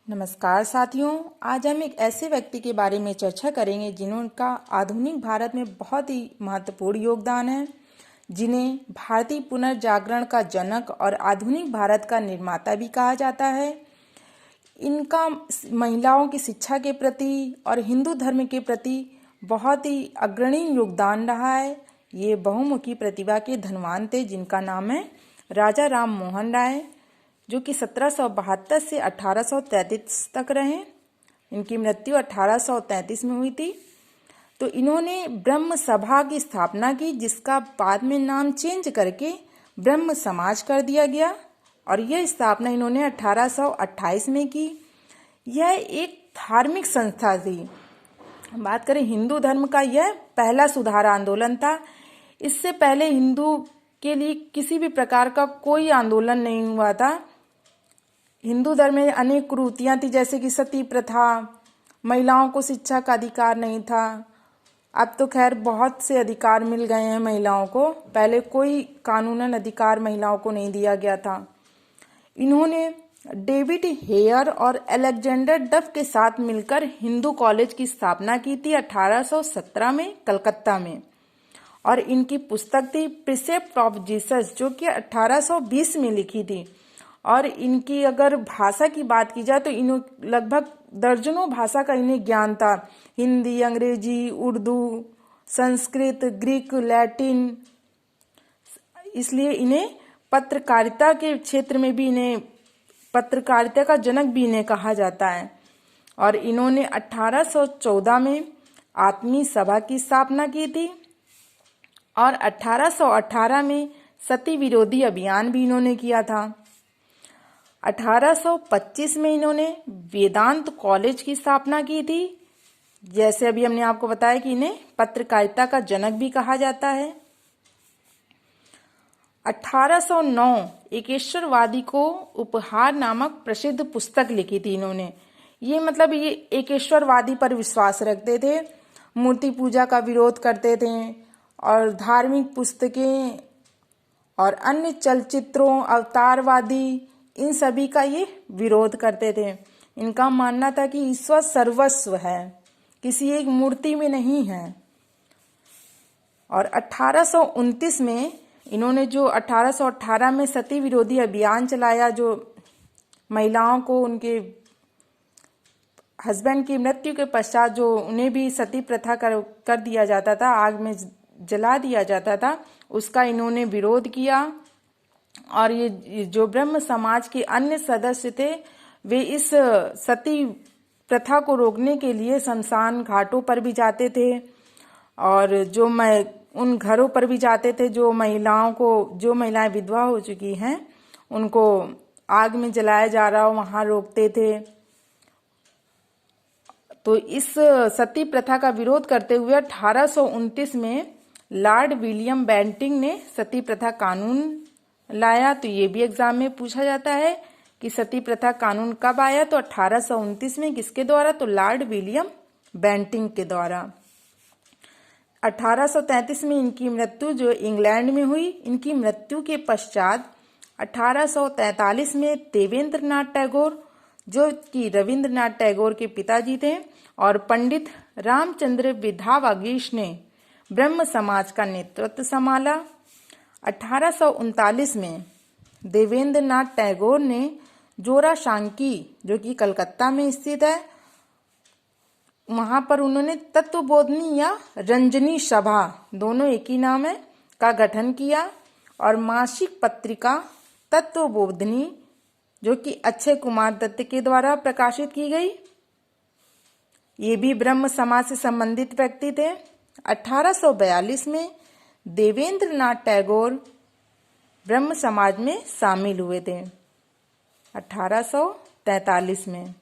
नमस्कार साथियों, आज हम एक ऐसे व्यक्ति के बारे में चर्चा करेंगे जिनका आधुनिक भारत में बहुत ही महत्वपूर्ण योगदान है, जिन्हें भारतीय पुनर्जागरण का जनक और आधुनिक भारत का निर्माता भी कहा जाता है। इनका महिलाओं की शिक्षा के प्रति और हिंदू धर्म के प्रति बहुत ही अग्रणी योगदान रहा है। ये बहुमुखी प्रतिभा के धनवान थे, जिनका नाम है राजा राम मोहन राय, जो कि 1772 से 1833 तक रहे। इनकी मृत्यु 1833 में हुई थी। तो इन्होंने ब्रह्म सभा की स्थापना की, जिसका बाद में नाम चेंज करके ब्रह्म समाज कर दिया गया, और यह स्थापना इन्होंने 1828 में की। यह एक धार्मिक संस्था थी। बात करें हिंदू धर्म का, यह पहला सुधार आंदोलन था। इससे पहले हिंदू के लिए किसी भी प्रकार का कोई आंदोलन नहीं हुआ था। हिंदू धर्म में अनेक कुरीतियां थी, जैसे कि सती प्रथा, महिलाओं को शिक्षा का अधिकार नहीं था। अब तो खैर बहुत से अधिकार मिल गए हैं महिलाओं को, पहले कोई कानूनन अधिकार महिलाओं को नहीं दिया गया था। इन्होंने डेविड हेयर और अलेक्जेंडर डफ के साथ मिलकर हिंदू कॉलेज की स्थापना की थी 1817 में कलकत्ता में, और इनकी पुस्तक थी प्रिसेप्ट ऑफ जीसस, जो कि 1820 में लिखी थी। और इनकी अगर भाषा की बात की जाए तो इन लगभग दर्जनों भाषा का इन्हें ज्ञान था। हिंदी, अंग्रेजी, उर्दू, संस्कृत, ग्रीक, लैटिन। इसलिए इन्हें पत्रकारिता के क्षेत्र में भी इन्हें पत्रकारिता का जनक भी इन्हें कहा जाता है। और इन्होंने 1814 में आत्मीय सभा की स्थापना की थी, और 1818 में सती विरोधी अभियान भी इन्होंने किया था। 1825 में इन्होंने वेदांत कॉलेज की स्थापना की थी। जैसे अभी हमने आपको बताया कि इन्हें पत्रकारिता का जनक भी कहा जाता है। 1809 एकेश्वरवादी को उपहार नामक प्रसिद्ध पुस्तक लिखी थी इन्होंने। ये एकेश्वरवादी पर विश्वास रखते थे, मूर्ति पूजा का विरोध करते थे, और धार्मिक पुस्तकें और अन्य चलचित्रों, अवतारवादी, इन सभी का ये विरोध करते थे। इनका मानना था कि ईश्वर सर्वस्व है, किसी एक मूर्ति में नहीं है। और 1829 में इन्होंने जो 1818 में सती विरोधी अभियान चलाया, जो महिलाओं को उनके हस्बैंड की मृत्यु के पश्चात जो उन्हें भी सती प्रथा कर दिया जाता था, आग में जला दिया जाता था, उसका इन्होंने विरोध किया। और ये जो ब्रह्म समाज के अन्य सदस्य थे, वे इस सती प्रथा को रोकने के लिए शमशान घाटों पर भी जाते थे, और उन घरों पर भी जाते थे जो महिलाएं विधवा हो चुकी हैं, उनको आग में जलाया जा रहा हो, वहां रोकते थे। तो इस सती प्रथा का विरोध करते हुए 1829 में लॉर्ड विलियम बेंटिंक ने सती प्रथा कानून लाया। तो ये भी एग्जाम में पूछा जाता है कि सती प्रथा कानून कब आया, तो 1829 में। किसके द्वारा? तो लॉर्ड विलियम बेंटिंक के द्वारा। 1833 में इनकी मृत्यु जो इंग्लैंड में हुई। इनकी मृत्यु के पश्चात 1843 में देवेंद्रनाथ टैगोर, जो कि रविंद्रनाथ टैगोर के पिताजी थे, और पंडित रामचंद्र विद्यावागीश ने ब्रह्म समाज का नेतृत्व संभाला। 1839 में देवेंद्रनाथ टैगोर ने जोरासांकी, जो कि कलकत्ता में स्थित है, वहां पर उन्होंने तत्वबोधिनी या रंजनी सभा, दोनों एक ही नाम है, का गठन किया, और मासिक पत्रिका तत्वबोधिनी, जो कि अक्षय कुमार दत्त के द्वारा प्रकाशित की गई। ये भी ब्रह्म समाज से संबंधित व्यक्ति थे। 1842 में देवेंद्रनाथ टैगोर ब्रह्म समाज में शामिल हुए थे, 1843 में।